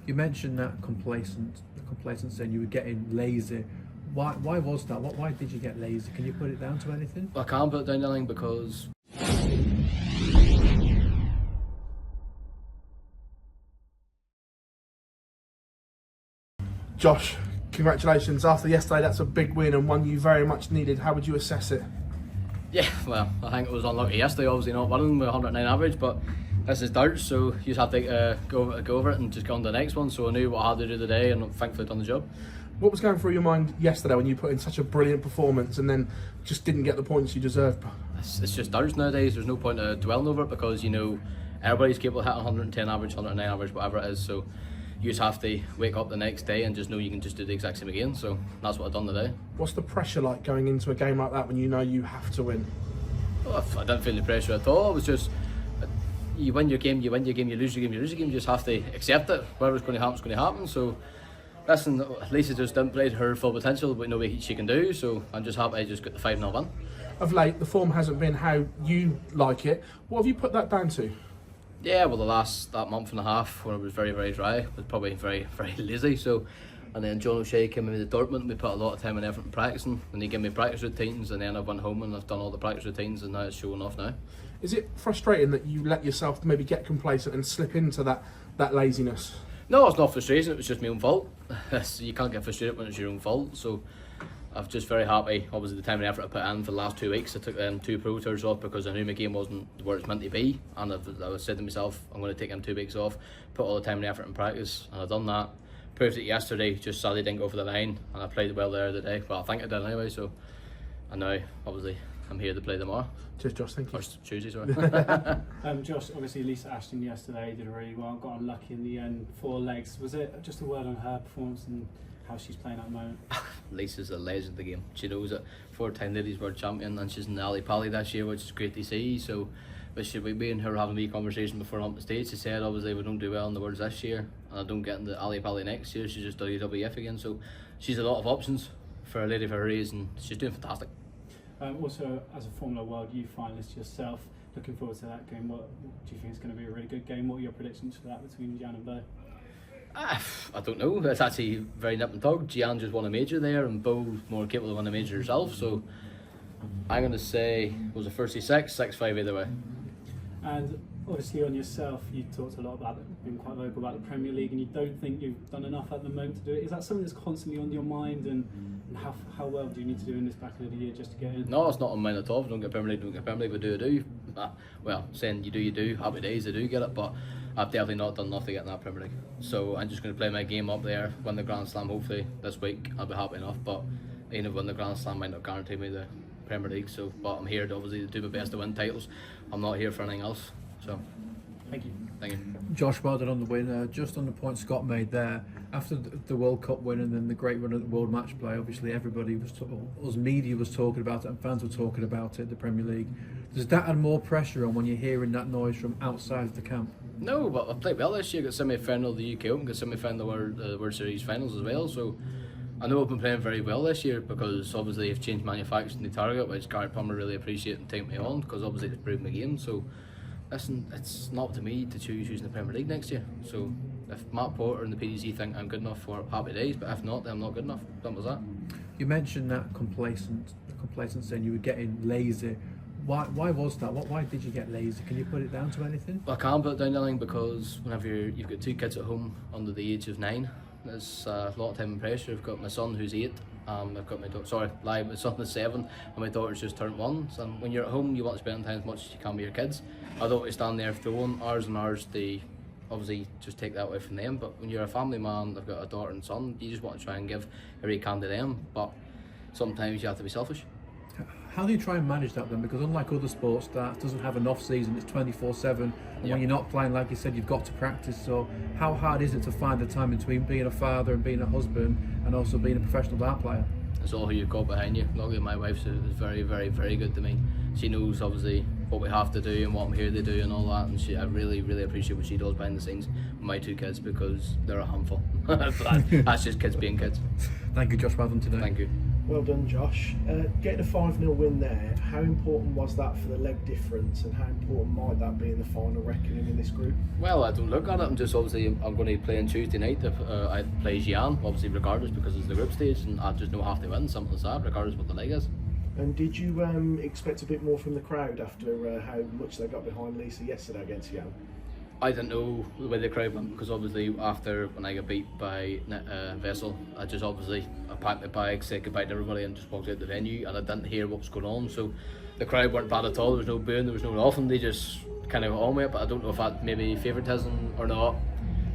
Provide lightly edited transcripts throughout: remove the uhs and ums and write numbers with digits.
You mentioned that complacency, and you were getting lazy. Why was that? Why did you get lazy? Can you put it down to anything? I can't put it down to anything because Josh, congratulations. After yesterday, that's a big win and one you very much needed. How would you assess it? yeah, well, I think it was unlucky yesterday, obviously not winning with 109 average, but this is darts, so you just have to go over it and just go on to the next one. So I knew what I had to do today, and thankfully done the job. What was going through your mind yesterday when you put in such a brilliant performance and then just didn't get the points you deserved? It's just darts nowadays. There's no point dwelling over it because you know everybody's capable of hitting 110 average, 109 average, whatever it is. So you just have to wake up the next day and just know you can just do the exact same again. So that's what I've done today. What's the pressure like going into a game like that when you know you have to win? Well, I didn't feel the pressure at all. It was just you win your game, you win your game, you lose your game, you lose your game. You just have to accept it. Whatever's going to happen is going to happen. So listen, Lisa just didn't play to her full potential, but no way she can do. So I'm just happy I just got the 5-0 win. Of late, the form hasn't been how you like it. What have you put that down to? Yeah, well, that month and a half when it was very, very dry, was probably very, very lazy. So, and then John O'Shea came in with the Dortmund. We put a lot of time and effort in practicing, and he gave me practice routines, and then I went home and I've done all the practice routines, and now it's showing off now. Is it frustrating that you let yourself maybe get complacent and slip into that laziness? No, it's not frustration. It was just my own fault. You can't get frustrated when it's your own fault. So I'm just very happy. Obviously, the time and effort I put in for the last 2 weeks, I took them 2 pro tours off because I knew my game wasn't where it's meant to be, and I said to myself, I'm going to take them 2 weeks off, put all the time and effort in practice, and I've done that. Proved it yesterday. Just sadly didn't go for the line, and I played well there today. Well, I think I did anyway. So, and now obviously I'm here to play tomorrow. Cheers, Josh. Thank you. Or Tuesday, sorry. Josh, obviously Lisa Ashton yesterday did really well, got unlucky in the end, 4 legs. Was it just a word on her performance and how she's playing at the moment? Lisa's a legend of the game. She knows it. 4-time ladies world champion, and she's in the Ali Pali this year, which is great to see. So, but should we be and her having a wee conversation before on the stage? She said obviously we don't do well in the worlds this year, and I don't get in the Ali Pali next year. She's just WWF again. So she's a lot of options for a lady of her age, and she's doing fantastic. Also, as a Formula World U finalist yourself, looking forward to that game. What do you think is going to be a really good game? What are your predictions for that between Jan and Bo? I don't know. It's actually very nip and tug. Gian just won a major there, and Bo's more capable of winning a major herself. So I'm going to say, was it 36, 6-5 either way. And obviously on yourself, you talked a lot about it, been quite vocal about the Premier League, and you don't think you've done enough at the moment to do it. Is that something that's constantly on your mind, and how well do you need to do in this back end of the year just to get in? No, it's not on mine at all. If I don't get Premier League, don't get Premier League. But do. Well, saying you do. Happy days, I do get it, but I've definitely not done enough to get in that Premier League. So I'm just going to play my game up there, win the Grand Slam hopefully this week. I'll be happy enough, but even win the Grand Slam might not guarantee me the Premier League. So, but I'm here to obviously do my best to win titles. I'm not here for anything else. So, Thank you. thank you. Josh, well done on the win. Just on the point Scott made there, after the World Cup win and then the great run at the World Match Play, obviously everybody was, us media was talking about it and fans were talking about it, the Premier League. Does that add more pressure on when you're hearing that noise from outside of the camp? No, but I played well this year. Got semi-final of the UK Open, got semi-final of the World Series finals as well. So I know I've been playing very well this year because obviously I've changed manufacturing the target, which Gary Plummer really appreciate and take me on because obviously it's improved my game. So listen, it's not up to me to choose who's in the Premier League next year. So if Matt Porter and the PDC think I'm good enough for happy days, but if not, then I'm not good enough. Simple as that. You mentioned that complacency and you were getting lazy. Why was that? Why did you get lazy? Can you put it down to anything? Well, I can't put it down to anything because whenever you've got 2 kids at home under the age of 9, there's a lot of time and pressure. I've got my son who's 8. I've got my daughter. My son is 7, and my daughter's just turned 1. So when you're at home, you want to spend time as much as you can with your kids. I don't want to stand there throwing hours and hours to obviously just take that away from them. But when you're a family man, I've got a daughter and son. You just want to try and give every you can to them. But sometimes you have to be selfish. How do you try and manage that then? Because unlike other sports that doesn't have an off season, it's 24/7, and when you're not playing, like you said, you've got to practice. So how hard is it to find the time between being a father and being a husband and also being a professional dart player? It's all who you've got behind you. Luckily my wife is very, very, very good to me. She knows obviously what we have to do and what I'm here to do and all that, and I really, really appreciate what she does behind the scenes with my 2 kids because they're a handful. That's just kids being kids. Thank you, Josh, well done today. Thank you. Well done, Josh. Getting a 5-0 win there, how important was that for the leg difference, and how important might that be in the final reckoning in this group? Well, I don't look at it. I'm just obviously I'm going to play on Tuesday night. If I play Xi'an, obviously regardless because it's the group stage, and I just know I have to win. Simple as that, regardless what the leg is. And did you expect a bit more from the crowd after how much they got behind Lisa yesterday against Xi'an? I didn't know the way the crowd went because obviously after when I got beat by Vessel, I packed my bags, said goodbye to everybody and just walked out the venue, and I didn't hear what was going on. So the crowd weren't bad at all. There was no booing, there was no nothing. They just kind of got on with it, but I don't know if that maybe favouritism or not.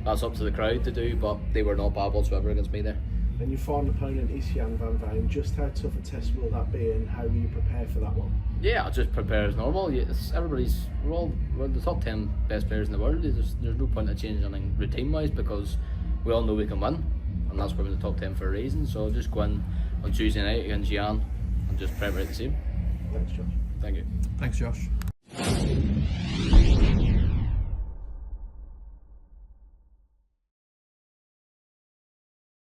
That's up to the crowd to do, but they were not bad whatsoever against me there. And your final opponent is Jan van Veen. Just how tough a test will that be, and how will you prepare for that one? Yeah, I'll just prepare as normal. We're the top 10 best players in the world. There's no point in changing anything routine wise because we all know we can win, and that's why we're in the top 10 for a reason. So I'll just go in on Tuesday night against Jan and just prep right the same. Thanks, Josh. Thank you. Thanks, Josh.